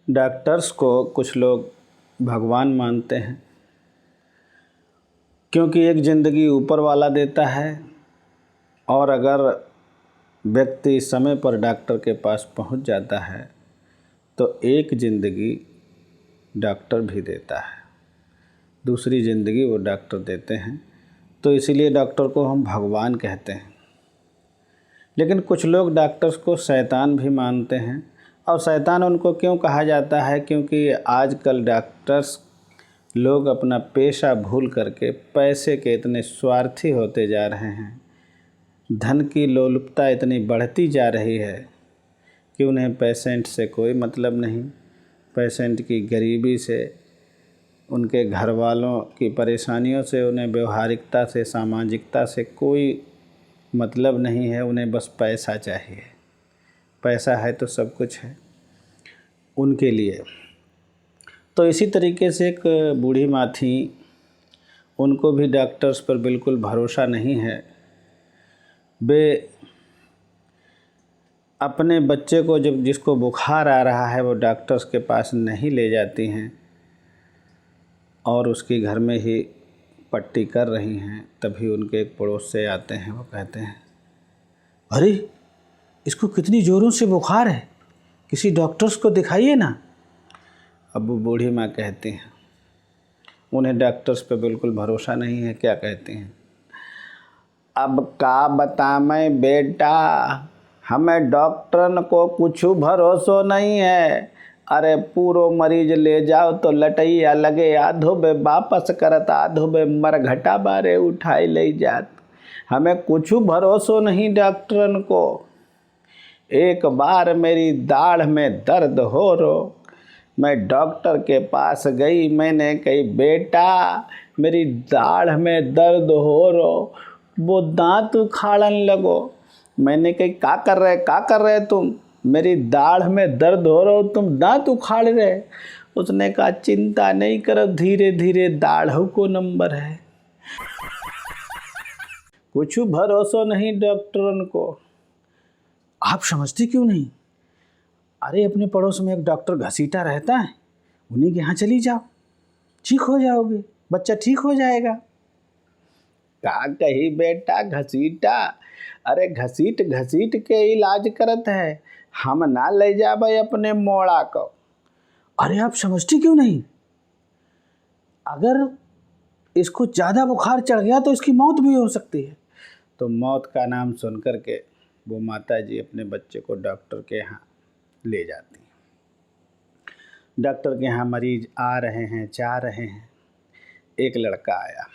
Doctors को कुछ लोग भगवान मानते हैं, क्योंकि एक ज़िंदगी ऊपर वाला देता है और अगर व्यक्ति समय पर डॉक्टर के पास पहुंच जाता है तो एक ज़िंदगी डॉक्टर भी देता है, दूसरी ज़िंदगी वो डॉक्टर देते हैं। तो इसीलिए डॉक्टर को हम भगवान कहते हैं। लेकिन कुछ लोग डॉक्टर्स को शैतान भी मानते हैं। और शैतान उनको क्यों कहा जाता है? क्योंकि आजकल डॉक्टर्स लोग अपना पेशा भूल करके पैसे के इतने स्वार्थी होते जा रहे हैं, धन की लोलुपता इतनी बढ़ती जा रही है कि उन्हें पेशेंट से कोई मतलब नहीं, पेशेंट की गरीबी से, उनके घर वालों की परेशानियों से, उन्हें व्यवहारिकता से, सामाजिकता से कोई मतलब नहीं है। उन्हें बस पैसा चाहिए। पैसा है तो सब कुछ है उनके लिए। तो इसी तरीके से एक बूढ़ी माँ थी, उनको भी डॉक्टर्स पर बिल्कुल भरोसा नहीं है। वे अपने बच्चे को जब जिसको बुखार आ रहा है वो डॉक्टर्स के पास नहीं ले जाती हैं और उसके घर में ही पट्टी कर रही हैं, तभी उनके एक पड़ोस से आते हैं। वो कहते हैं, अरे इसको कितनी ज़ोरों से बुखार है, किसी डॉक्टर्स को दिखाइए ना। अब वो बूढ़ी माँ कहती हैं, उन्हें डॉक्टर्स पे बिल्कुल भरोसा नहीं है। क्या कहती हैं? अब का बता मैं बेटा, हमें डॉक्टरन को कुछ भरोसा नहीं है। अरे पूरो मरीज ले जाओ तो लटैया लगे, आधो बे वापस करत, आधो बे मरघटा बारे उठाई ले जात। हमें कुछ भरोसा नहीं डॉक्टरन को। एक बार मेरी दाढ़ में दर्द हो रो, मैं डॉक्टर के पास गई, मैंने कही बेटा मेरी दाढ़ में दर्द हो रो, वो दांत उखाड़न लगो। मैंने कही का कर रहे तुम? मेरी दाढ़ में दर्द हो रहा हो, तुम दांत उखाड़ रहे? उसने कहा चिंता नहीं करो, धीरे धीरे दाढ़ों को नंबर है। कुछ भरोसा नहीं डॉक्टरन को। आप समझते क्यों नहीं? अरे अपने पड़ोस में एक डॉक्टर घसीटा रहता है, उन्हीं के यहाँ चली जाओ, ठीक हो जाओगे, बच्चा ठीक हो जाएगा। का कही बेटा घसीटा? अरे घसीट घसीट के इलाज करत है, हम ना ले जाबे अपने मोड़ा को। अरे आप समझते क्यों नहीं? अगर इसको ज़्यादा बुखार चढ़ गया तो इसकी मौत भी हो सकती है। तो मौत का नाम सुन कर के वो माता जी अपने बच्चे को डॉक्टर के यहाँ ले जाती हैं। डॉक्टर के यहाँ मरीज आ रहे हैं, जा रहे हैं। एक लड़का आया,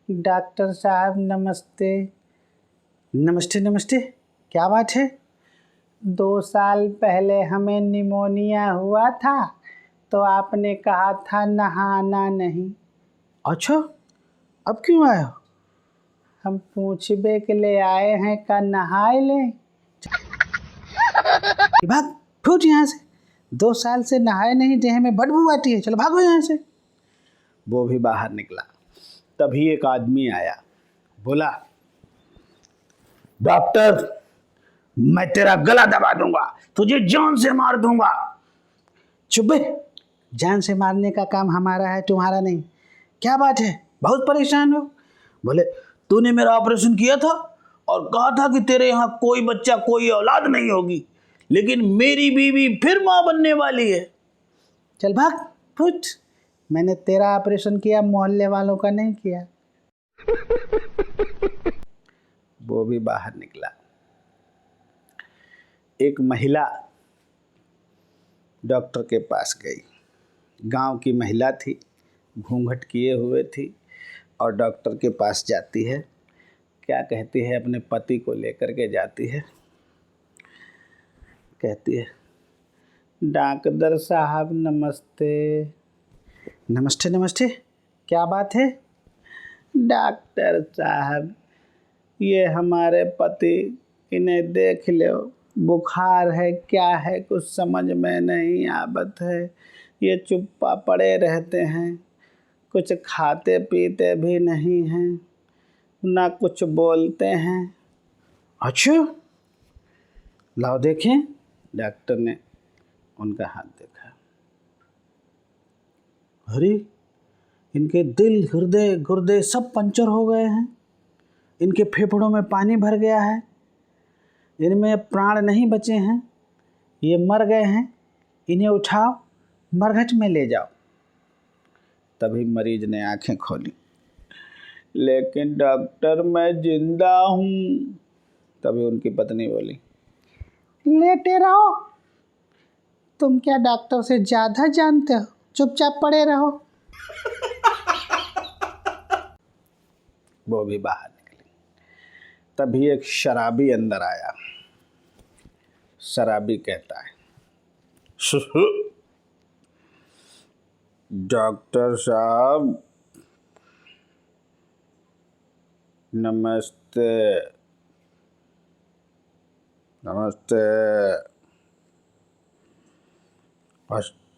डॉक्टर साहब नमस्ते। नमस्ते नमस्ते, क्या बात है? 2 साल पहले हमें निमोनिया हुआ था तो आपने कहा था नहाना नहीं। अच्छा, अब क्यों आए हो? हम पूछबे के ले आए हैं, का नहाए ले? भाग फूट यहाँ से, 2 साल से नहाए नहीं, देह में बदबू आती है, चलो भागो यहाँ से। वो भी बाहर निकला। तभी एक आदमी आया, बोला डॉक्टर मैं तेरा गला दबा दूंगा, तुझे जान से मार दूंगा। चुप, जान से मारने का काम हमारा है, तुम्हारा नहीं। क्या बात है, बहुत परेशान हो? बोले तूने मेरा ऑपरेशन किया था और कहा था कि तेरे यहाँ कोई बच्चा, कोई औलाद नहीं होगी, लेकिन मेरी बीवी फिर माँ बनने वाली है। चल भाग फुट, मैंने तेरा ऑपरेशन किया, मोहल्ले वालों का नहीं किया। वो भी बाहर निकला। एक महिला डॉक्टर के पास गई। गांव की महिला थी, घूंघट किए हुए थी और डॉक्टर के पास जाती है। क्या कहती है? अपने पति को लेकर के जाती है। कहती है डॉक्टर साहब नमस्ते। नमस्ते नमस्ते, क्या बात है? डॉक्टर साहब ये हमारे पति, इन्हें देख लो, बुखार है क्या है कुछ समझ में नहीं आवत है। ये चुप्पा पड़े रहते हैं, कुछ खाते पीते भी नहीं हैं, ना कुछ बोलते हैं। अच्छा लाओ देखें। डॉक्टर ने उनका हाथ देखा। अरे, इनके दिल, हृदय, गुर्दे सब पंचर हो गए हैं, इनके फेफड़ों में पानी भर गया है, इनमें प्राण नहीं बचे हैं, ये मर गए हैं, इन्हें उठाओ, मरघट में ले जाओ। तभी मरीज ने आंखें खोली। लेकिन डॉक्टर, मैं जिंदा हूँ। तभी उनकी पत्नी बोली, लेटे रहो, तुम क्या डॉक्टर से ज़्यादा जानते हो, चुपचाप पड़े रहो। वो भी बाहर निकली। तभी एक शराबी अंदर आया। शराबी कहता है, डॉक्टर साहब नमस्ते। नमस्ते।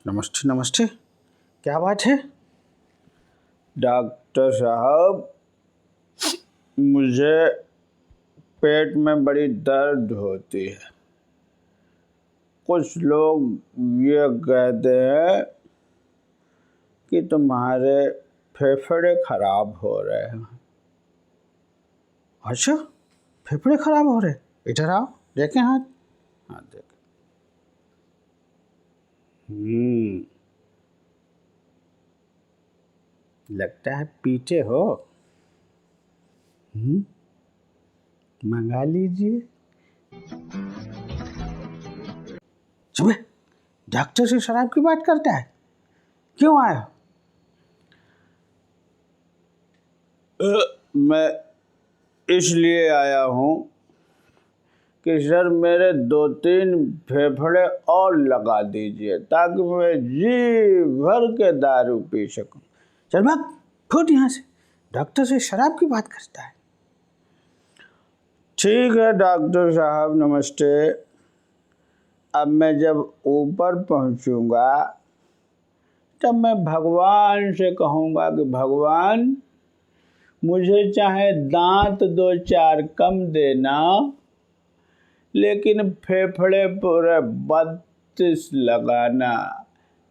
नमस्ते नमस्ते, क्या बात है? डॉक्टर साहब, मुझे पेट में बड़ी दर्द होती है। कुछ लोग ये कहते हैं कि तुम्हारे फेफड़े खराब हो रहे हैं। अच्छा, फेफड़े खराब हो रहे? इधर आओ, देखें हाथ। हाँ, देखें। लगता है पीछे हो। मंगा लीजिए। चुप, डॉक्टर से शराब की बात करता है, क्यों आया? मैं इसलिए आया हूँ कि सर मेरे 2-3 फेफड़े और लगा दीजिए ताकि मैं जी भर के दारू पी सकूं। चल भाग, फुट यहाँ से, डॉक्टर से शराब की बात करता है। ठीक है डॉक्टर साहब, नमस्ते। अब मैं जब ऊपर पहुँचूँगा तब मैं भगवान से कहूँगा कि भगवान, मुझे चाहे दांत 2-4 कम देना, लेकिन फेफड़े पूरे 32 लगाना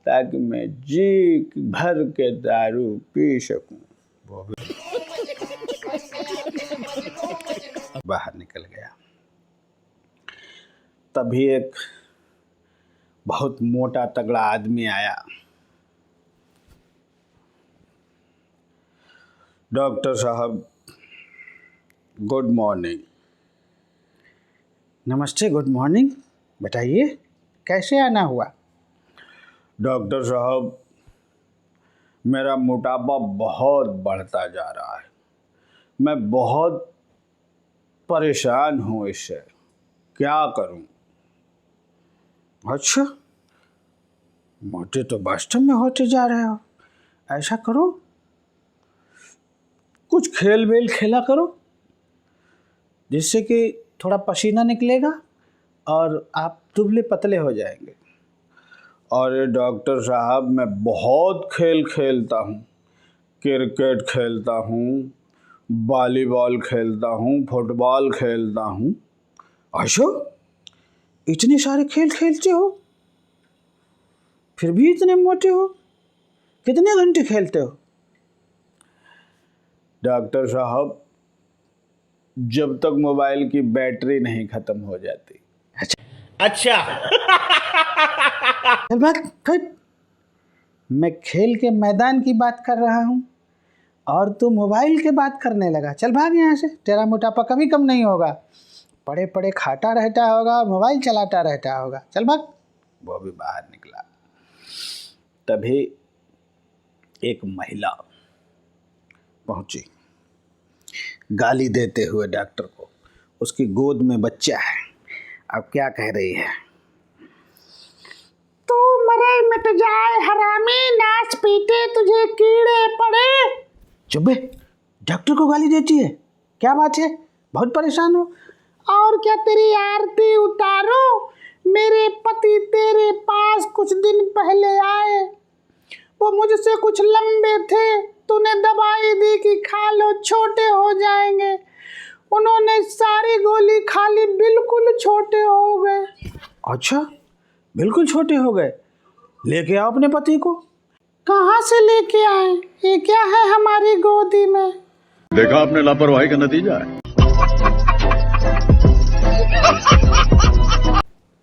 ताकि मैं जी भर के दारू पी सकूं। वो भी बाहर निकल गया। तभी एक बहुत मोटा तगड़ा आदमी आया। डॉक्टर साहब, गुड मॉर्निंग। नमस्ते, गुड मॉर्निंग, बताइए कैसे आना हुआ? डॉक्टर साहब, मेरा मोटापा बहुत बढ़ता जा रहा है, मैं बहुत परेशान हूँ इससे, क्या करूँ? अच्छा, मोटे तो वास्तव में होते जा रहे हो। ऐसा करो, कुछ खेल वेल खेला करो जिससे कि थोड़ा पसीना निकलेगा और आप दुबले पतले हो जाएंगे। और डॉक्टर साहब, मैं बहुत खेल खेलता हूँ, क्रिकेट खेलता हूँ, वॉलीबॉल खेलता हूँ, फुटबॉल खेलता हूँ। अच्छा, इतने सारे खेल खेलते हो, फिर भी इतने मोटे हो? कितने घंटे खेलते हो? डॉक्टर साहब, जब तक मोबाइल की बैटरी नहीं खत्म हो जाती। अच्छा। मैं खेल के मैदान की बात कर रहा हूँ और तू मोबाइल की बात करने लगा। चल भाग यहाँ से, तेरा मोटापा कभी कम नहीं होगा, पड़े पड़े खाता रहता होगा और मोबाइल चलाता रहता होगा। चल भाग। वो भी बाहर निकला। तभी एक महिला पहुंची, गाली देते हुए डॉक्टर को। उसकी गोद में बच्चा है। अब क्या कह रही है? तू मरे मिट जाए हरामी, नाच पीटे तुझे कीड़े पड़े। चुप बे, डॉक्टर को गाली देती है, क्या बात है? बहुत परेशान हो? और क्या तेरी आरती उतारो? मेरे पति तेरे पास कुछ दिन पहले आए, वो मुझसे कुछ लंबे थे, तूने दवाई दी कि खा लो छोटे हो जाएंगे। उन्होंने सारी गोली खा ली, बिल्कुल छोटे हो गए। अच्छा, बिल्कुल छोटे हो गए। लेके आओ अपने पति को। कहाँ से लेके आए? ये क्या है हमारी गोदी में? देखा आपने लापरवाही का नतीजा है।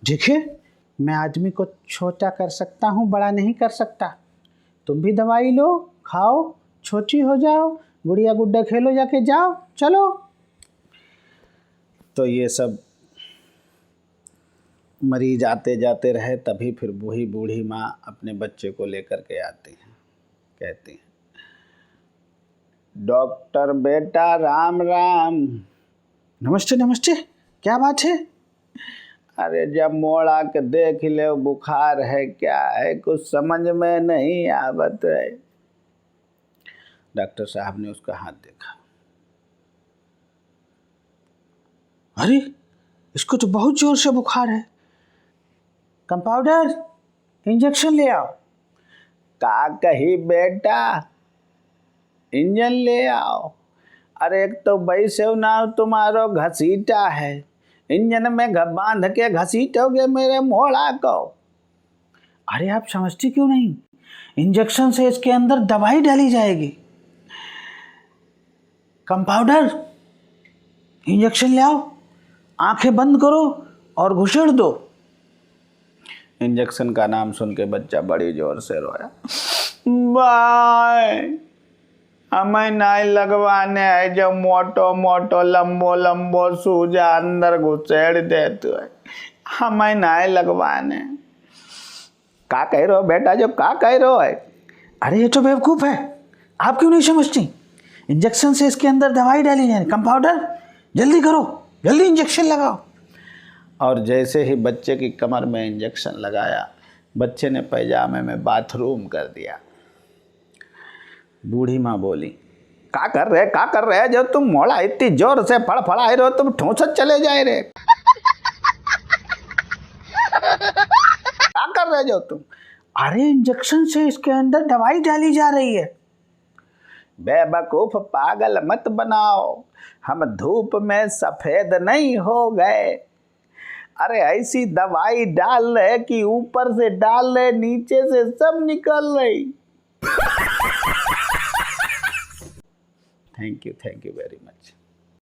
देखिए, मैं आदमी को छोटा कर सकता हूँ, बड़ा नहीं कर सकता। तुम भी दवाई लो, खाओ, छोटी हो जाओ, गुड़िया गुड्डा खेलो, जाके जाओ, चलो। तो ये सब मरीज आते जाते रहे, तभी फिर वही बूढ़ी माँ अपने बच्चे को लेकर के आती हैं। कहती हैं, डॉक्टर बेटा राम राम। नमस्ते नमस्ते, क्या बात है? अरे जब मोड़ा के देख ले, बुखार है क्या है, कुछ समझ में नहीं आवत है। डॉक्टर साहब ने उसका हाथ देखा। अरे इसको तो बहुत जोर से बुखार है। कंपाउंडर, इंजेक्शन ले आओ। का कही बेटा, इंजन ले आओ। अरे एक तो वैसे ना तुम्हारो घसीटा है, इंजन में बांध के घसीटोगे मेरे मोड़ा को। अरे आप समझती क्यों नहीं? इंजेक्शन से इसके अंदर दवाई डाली जाएगी। कंपाउंडर, इंजेक्शन ले आओ, आंखें बंद करो और घुसेड़ दो। इंजेक्शन का नाम सुन के बच्चा बड़ी जोर से रोया। बाय, हमें नहीं लगवाने है जो मोटो मोटो लंबो लंबो सूजा अंदर घुसेड़ देते है, हमें नहीं लगवाने। का कह रहे हो बेटा, जो का कह रहे हो है? अरे ये तो बेवकूफ़ है, आप क्यों नहीं समझती? इंजेक्शन से इसके अंदर दवाई डाली जाए। कंपाउंडर जल्दी करो, जल्दी इंजेक्शन लगाओ। और जैसे ही बच्चे की कमर में इंजेक्शन लगाया, बच्चे ने पैजामे में बाथरूम कर दिया। बूढ़ी माँ बोली, का कर रहे जो तुम मोड़ा इतनी जोर से फड़फड़ाए रहो, तुम ठोंसत चले जाए रे। क्या कर रहे जो तुम? अरे इंजेक्शन से इसके अंदर दवाई डाली जा रही है। बेवकूफ, पागल मत बनाओ, हम धूप में सफेद नहीं हो गए। अरे ऐसी दवाई डाल रहे कि ऊपर से डाल रहे, नीचे से सब निकल रही। Thank you very much.